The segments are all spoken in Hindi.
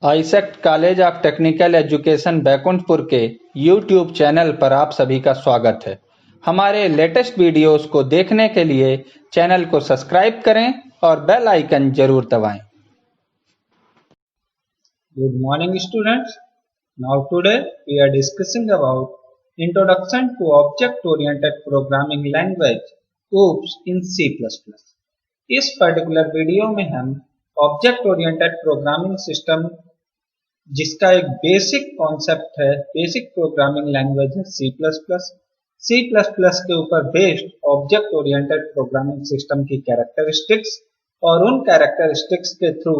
AISECT college of technical education Baikunthpur के यूट्यूब चैनल पर आप सभी का स्वागत है। हमारे लेटेस्ट वीडियोस को देखने के लिए चैनल को सब्सक्राइब करें और बेल आइकन जरूर दबाएं। Good morning students. Now today we are discussing about Introduction to Object Oriented Programming Language OOPS in C++. इस पर्टिकुलर वीडियो में हम ऑब्जेक्ट ओरिएंटेड प्रोग्रामिंग सिस्टम जिसका एक बेसिक कॉन्सेप्ट है, बेसिक प्रोग्रामिंग लैंग्वेज है C++ के ऊपर based object oriented programming system की कैरेक्टरिस्टिक्स और उन कैरेक्टरिस्टिक्स के थ्रू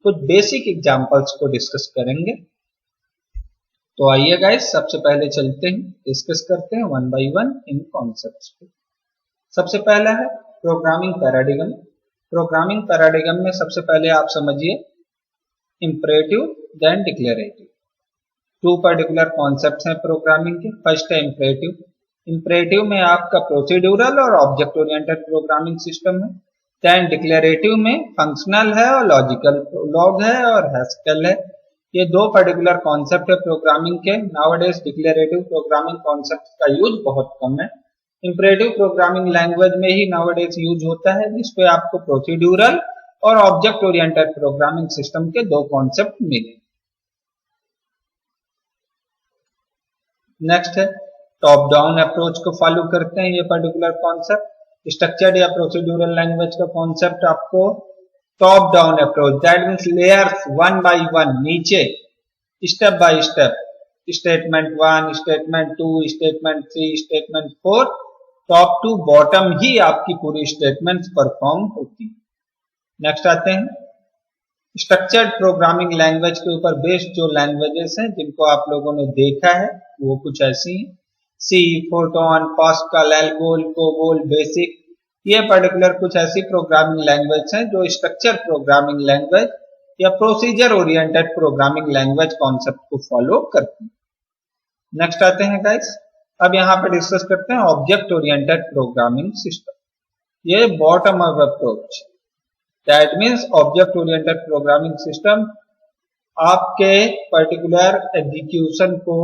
कुछ बेसिक एग्जांपल्स को डिस्कस करेंगे। तो आइए गाइस, सबसे पहले चलते हैं, डिस्कस करते हैं one by one in concepts को। सबसे पहला है प्रोग्रामिंग पैराडिगम। प्रोग्रामिंग पैराडिगम में सबसे पहले आप समझिए imperative then declarative. Two particular concepts हैं प्रोग्रामिंग के। फर्स्ट है इंपरेटिव। इंपरेटिव में आपका प्रोसीड्यूरल और ऑब्जेक्ट ओरिएंटेड प्रोग्रामिंग सिस्टम है। देन डिक्लेरेटिव में फंक्शनल है और लॉजिकल लॉग है और हैस्केल है। ये दो पर्टिकुलर कॉन्सेप्ट है प्रोग्रामिंग के। नाउअडेज डिक्लेरेटिव प्रोग्रामिंग कॉन्सेप्ट का यूज बहुत कम है। इंपरेटिव प्रोग्रामिंग लैंग्वेज में ही नाउअडेज यूज होता है, जिसपे आपको प्रोसीड्यूरल और ऑब्जेक्ट ओरिएंटेड प्रोग्रामिंग सिस्टम के दो कॉन्सेप्ट मिले। नेक्स्ट है टॉप डाउन अप्रोच को फॉलो करते हैं ये पर्टिकुलर कॉन्सेप्ट। स्ट्रक्चर्ड या प्रोसीड्यूरल लैंग्वेज का कॉन्सेप्ट आपको top down approach, that means layers one by one, नीचे step by step, statement 1, statement 2, statement 3, statement 4, top to bottom ही आपकी पूरी स्टेटमेंट्स परफॉर्म होती है। नेक्स्ट आते हैं स्ट्रक्चर्ड प्रोग्रामिंग लैंग्वेज के ऊपर बेस्ड जो लैंग्वेजेस हैं जिनको आप लोगों ने देखा है वो कुछ ऐसी हैं। सी, फोर्टॉन, पास्कल, एल्गोल, कोबोल, बेसिक, ये पर्टिकुलर कुछ ऐसी प्रोग्रामिंग लैंग्वेज हैं जो स्ट्रक्चर प्रोग्रामिंग लैंग्वेज या procedure oriented programming language concept को फॉलो करती हैं। नेक्स्ट आते हैं गाइस, अब यहाँ पे डिस्कस करते हैं ऑब्जेक्ट ओरिएंटेड प्रोग्रामिंग सिस्टम। ये bottom up approach, that means object oriented programming system आपके पर्टिकुलर एग्जीक्यूशन को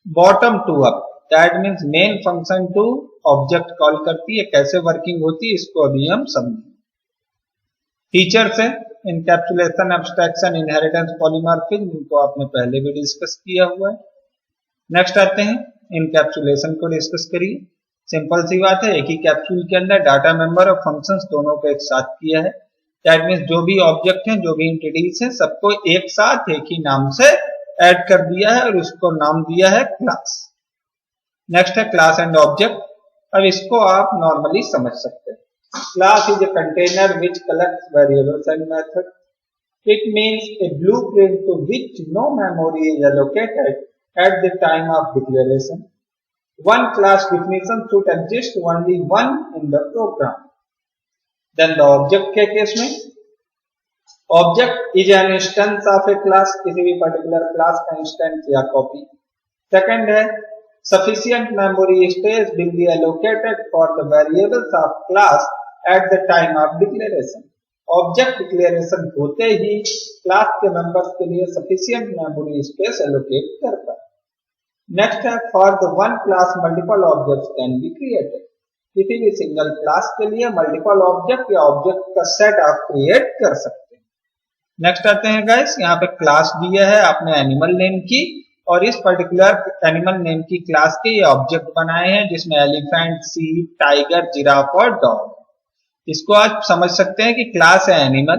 bottom to up, that means main function to object call करती है। कैसे वर्किंग होती है इसको अभी हम समझेंगे। फीचर्स है इनकैप्सुलेशन, एब्स्ट्रैक्शन, इनहेरिटेंस, पॉलीमॉर्फिज्म, जिनको आपने पहले भी डिस्कस किया हुआ है। नेक्स्ट आते हैं इनकैप्सुलेशन को डिस्कस करिए। सिंपल सी बात है, एक ही कैप्सूल के अंदर डाटा मेंबर और फंक्शंस दोनों को एक साथ किया है। दैट मीन्स जो भी ऑब्जेक्ट हैं, जो भी एंटिटीज हैं, सबको एक साथ एक ही नाम से ऐड कर दिया है और उसको नाम दिया है क्लास। नेक्स्ट है क्लास एंड ऑब्जेक्ट। अब इसको आप नॉर्मली समझ सकते हैं। Class is a container which collects variables and method. It means a blueprint to which no memory is allocated at the time of declaration. One class definition should exist only one in the program. Then the object के केस में object is an instance of a class, किसी भी particular class का instance या copy. Second है sufficient memory space will be allocated for the variables of class at the time of declaration. Object declaration होते ही क्लास के मेंबर्स के लिए सफिशिएंट मेमोरी स्पेस एलोकेट करता है। नेक्स्ट है for the one class multiple objects can be created. किसी भी सिंगल क्लास के लिए मल्टीपल ऑब्जेक्ट या ऑब्जेक्ट का सेट आप क्रिएट कर सकते हैं। नेक्स्ट आते हैं गाइस, यहाँ पे क्लास दिया है आपने एनिमल नेम की, और इस पर्टिकुलर एनिमल नेम की क्लास के ये ऑब्जेक्ट बनाए हैं जिसमें एलिफेंट, सीप, टाइगर, जिराफ और डॉग। इसको आप समझ सकते हैं कि क्लास है एनिमल,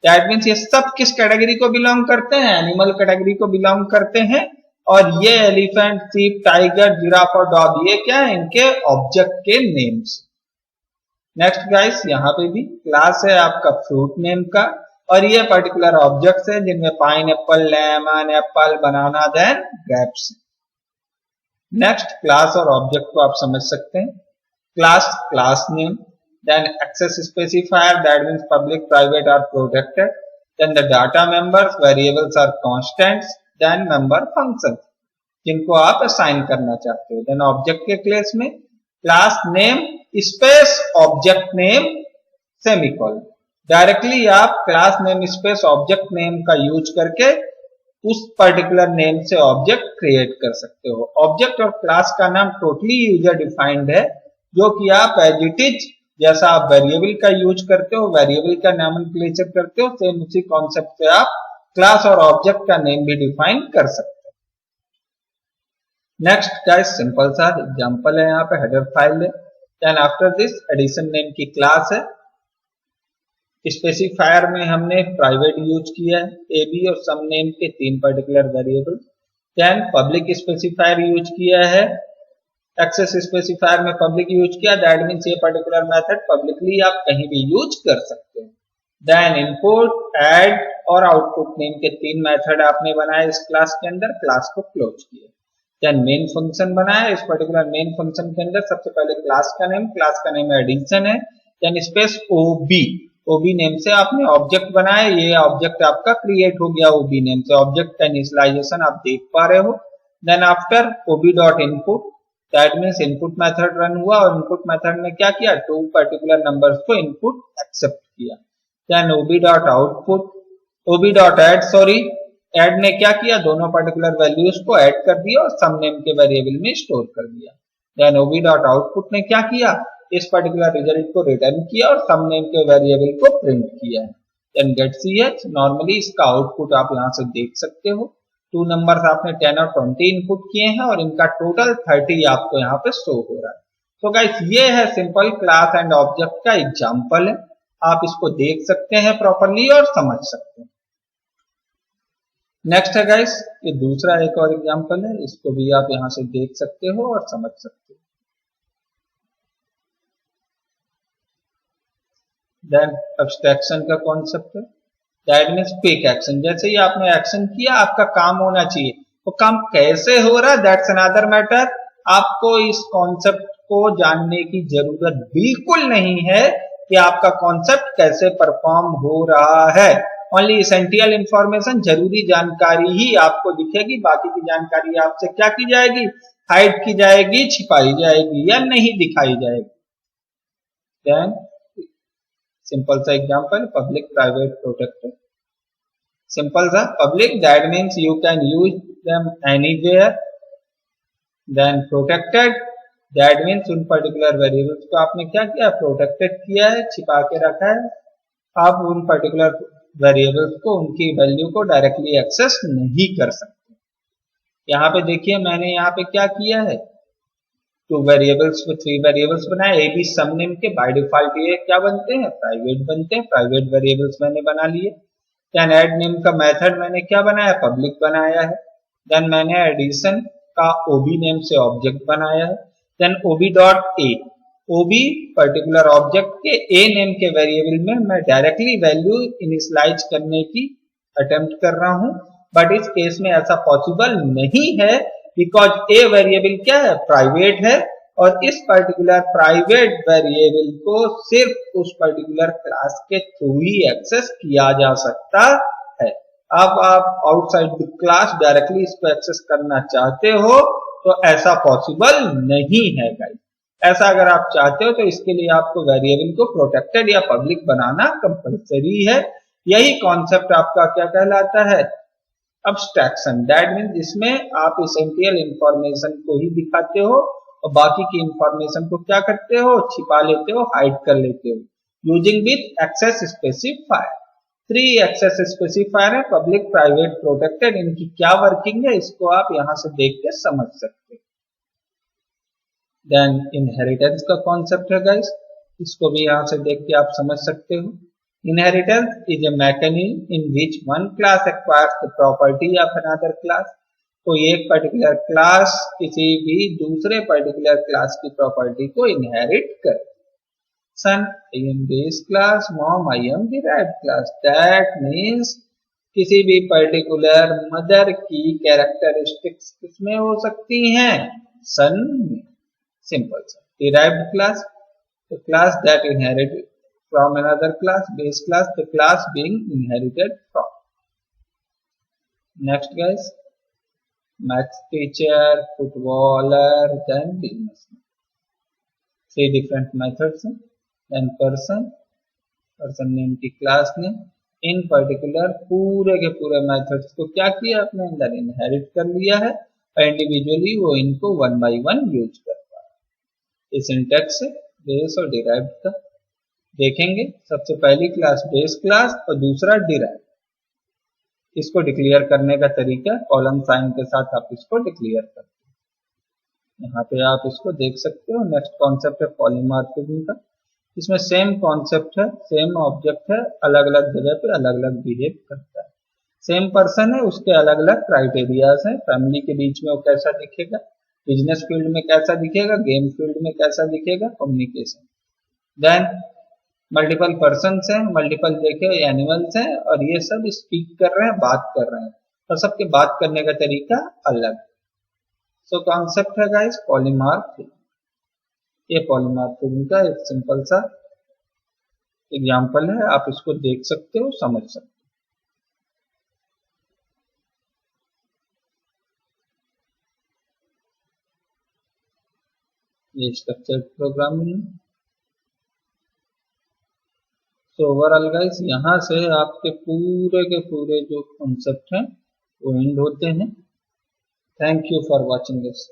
दैट मीन्स ये सब किस कैटेगरी को बिलोंग करते हैं? एनिमल कैटेगरी को बिलोंग करते हैं। और ये एलिफेंट, सीप, टाइगर, जिराफ और डॉग, ये क्या है? इनके ऑब्जेक्ट के नेम्स। नेक्स्ट गाइस, यहाँ पे भी क्लास है आपका फ्रूट नेम का, और ये पर्टिकुलर ऑब्जेक्ट्स हैं जिनमें पाइनएप्पल, लेमन, एप्पल, बनाना, देन ग्रेप्स। नेक्स्ट क्लास और ऑब्जेक्ट को आप समझ सकते हैं। Class, class name, then access specifier, that means public, private are protected, then the data members, variables are constants, then member functions जिनको आप असाइन करना चाहते हो। then object के केस में class name space object name semicolon, directly आप class name space object name का यूज करके उस पर्टिकुलर नेम से ऑब्जेक्ट क्रिएट कर सकते हो। ऑब्जेक्ट और क्लास का नाम टोटली यूजर डिफाइंड है, जो कि आप एज इट इज जैसा आप वेरिएबल का यूज करते हो, वेरिएबल का नॉमेनक्लेचर करते हो, सेम उसी कॉन्सेप्ट से आप क्लास और ऑब्जेक्ट का नेम भी डिफाइन कर सकते हो। नेक्स्ट गाइस सिंपल सा एग्जांपल है, यहाँ पे हेडर फाइल है, then after this addition name की क्लास है। स्पेसिफायर में हमने प्राइवेट यूज किया है, एबी और सम नेम के 3 particular variable. Then public specifier use किया है, एक्सेस स्पेसिफायर में पब्लिक यूज किया, दैट मीन्स ये पर्टिकुलर मेथड पब्लिकली आप कहीं भी यूज कर सकते हो। देन इनपुट, ऐड और आउटपुट नेम के 3 मेथड आपने बनाए इस क्लास के अंदर, क्लास को क्लोज किया। देन मेन फंक्शन बनाया, इस पर्टिकुलर मेन फंक्शन के अंदर सबसे पहले क्लास का नेम एडिशन है, देन स्पेस ओबी, ओबी नेम से आपने ऑब्जेक्ट बनाया, ये ऑब्जेक्ट आपका क्रिएट हो गया ओबी नेम से, ऑब्जेक्ट का इनिशियलाइजेशन आप देख पा रहे हो। Then after ob dot input, that means input method run हुआ और इनपुट मेथड ने क्या किया, 2 पर्टिकुलर नंबर्स को इनपुट एक्सेप्ट किया। Then ob dot output, ob dot add, sorry add ने क्या किया, दोनों पर्टिकुलर वैल्यूज को ऐड कर दिया और सम नेम के वेरिएबल में स्टोर कर दिया। देन ओबी डॉट आउटपुट ने क्या किया, इस पर्टिकुलर रिजल्ट को रिटर्न किया और सम नेम के वेरिएबल को प्रिंट किया। देन गेट ch, नॉर्मली इसका आउटपुट आप यहां से देख सकते हो, 2 नंबर्स आपने 10 और 20 इनपुट किए हैं और इनका टोटल 30 आपको यहाँ पे शो हो रहा है। तो गाइस ये है सिंपल क्लास एंड ऑब्जेक्ट का एग्जांपल है, आप इसको देख सकते हैं प्रॉपर्ली और समझ सकते हैं। नेक्स्ट है गाइस, ये दूसरा एक और एग्जांपल है, इसको भी आप यहां से देख सकते हो और समझ सकते हो। देन एब्स्ट्रैक्शन का कॉन्सेप्ट है, दैट मीन्स क्विक एक्शन, जैसे ही आपने एक्शन किया आपका काम होना चाहिए, वो काम कैसे हो रहा है दैट्स अनदर मैटर। आपको इस कॉन्सेप्ट को जानने की जरूरत बिल्कुल नहीं है कि आपका कॉन्सेप्ट कैसे परफॉर्म हो रहा है, ओनली एसेंशियल इंफॉर्मेशन, जरूरी जानकारी ही आपको दिखेगी, बाकी की जानकारी आपसे क्या की जाएगी, हाइड की जाएगी, छिपाई जाएगी या नहीं दिखाई जाएगी। देन सिंपल सा example, public private protected, simple सा public that means you can use them anywhere, then protected that means उन पर्टिकुलर वेरिएबल्स को आपने क्या किया, प्रोटेक्टेड किया है, छिपा के रखा है, आप उन पर्टिकुलर वेरिएबल्स को, उनकी वैल्यू को डायरेक्टली एक्सेस नहीं कर सकते। यहाँ पे देखिए मैंने यहाँ पे क्या किया है, 2 वेरिएबल्स में 3 वेरिएबल्स बनाए, ए बी सम नेम के, बाय डिफॉल्ट ये क्या बनते हैं, प्राइवेट बनते हैं, प्राइवेट वेरिएबल्स मैंने बना लिए। देन ऐड नेम का मेथड मैंने क्या बनाया, पब्लिक बनाया है। देन मैंने एडिशन का ओबी नेम से ऑब्जेक्ट बनाया है। Then ob dot A, ob particular object के ए नेम के वेरिएबल में मैं डायरेक्टली वैल्यू इनिशियलाइज करने की अटेम्प्ट कर रहा हूं, बट इस केस में ऐसा पॉसिबल नहीं है, बिकॉज ए वेरिएबल क्या है, प्राइवेट है, और इस पर्टिकुलर प्राइवेट वेरिएबल को सिर्फ उस पर्टिकुलर क्लास के थ्रू ही एक्सेस किया जा सकता है। अब आप आउटसाइड द क्लास डायरेक्टली इसको एक्सेस करना चाहते हो तो ऐसा पॉसिबल नहीं है गाइस। ऐसा अगर आप चाहते हो तो इसके लिए आपको वेरिएबल को प्रोटेक्टेड या पब्लिक बनाना कंपलसरी है। यही कॉन्सेप्ट आपका क्या कहलाता है, अब्स्ट्रैक्शन, दैट मीन्स जिसमें आप एसेंशियल इंफॉर्मेशन को ही दिखाते हो और बाकी की इंफॉर्मेशन को क्या करते हो, छिपा लेते हो, हाइड कर लेते हो, using with access specifier. 3 access specifier है, पब्लिक, प्राइवेट, प्रोटेक्टेड, इनकी क्या वर्किंग है इसको आप यहां से देख के समझ सकते हो। देन इनहेरिटेंस का कॉन्सेप्ट है गाइस, इसको भी यहां से देख के आप समझ सकते हो। Inheritance is a mechanism in which one class acquires the property of another class। तो एक पर्टिकुलर क्लास किसी भी दूसरे पर्टिकुलर क्लास की प्रॉपर्टी को इनहेरिट कर, son I am base class, mom I am derived class, that means किसी भी पर्टिकुलर मदर की कैरेक्टरिस्टिक्स किसमें हो सकती हैं, सन में। सिंपल सा derived class, the class that inherited from another class, base class, the class being inherited from। Next guys, maths teacher, footballer, then businessman, 3 different methods, then person, person name की क्लास ने इन पर्टिकुलर पूरे के पूरे मेथड्स को क्या किया, अपने अंदर इनहेरिट कर लिया है और इंडिविजुअली वो इनको वन बाय वन यूज कर पा रहा है। इस सिंटैक्स से बेस और डिराइव्ड का देखेंगे। सबसे पहली क्लास बेस क्लास और दूसरा डिराइव्ड। इसको डिक्लेयर करने का तरीका कॉलम साइन के साथ आप इसको डिक्लेयर करते हैं। यहाँ पे आप इसको देख सकते हो। नेक्स्ट कॉन्सेप्ट है पॉलीमॉर्फिज्म का। इसमें सेम कॉन्सेप्ट है, सेम ऑब्जेक्ट है, अलग अलग जगह पे अलग अलग बिहेव करता है। सेम पर्सन है, उसके अलग अलग क्राइटेरियाज हैं। फैमिली के बीच में वो कैसा दिखेगा, बिजनेस फील्ड में कैसा दिखेगा, गेम फील्ड में कैसा दिखेगा, कम्युनिकेशन। देन मल्टीपल पर्सन्स हैं, मल्टीपल देखे एनिमल्स हैं और ये सब स्पीक कर रहे हैं, बात कर रहे हैं और सबके बात करने का तरीका अलग। सो कॉन्सेप्ट है गाइस पॉलीमॉर्फिज्म। ये पॉलीमॉर्फिज्म का एक सिंपल सा एग्जांपल है, आप इसको देख सकते हो, समझ सकते हो। ये structured programming. So overall guys यहाँ से आपके पूरे के पूरे जो कॉन्सेप्ट हैं वो एंड होते हैं। Thank you for watching this.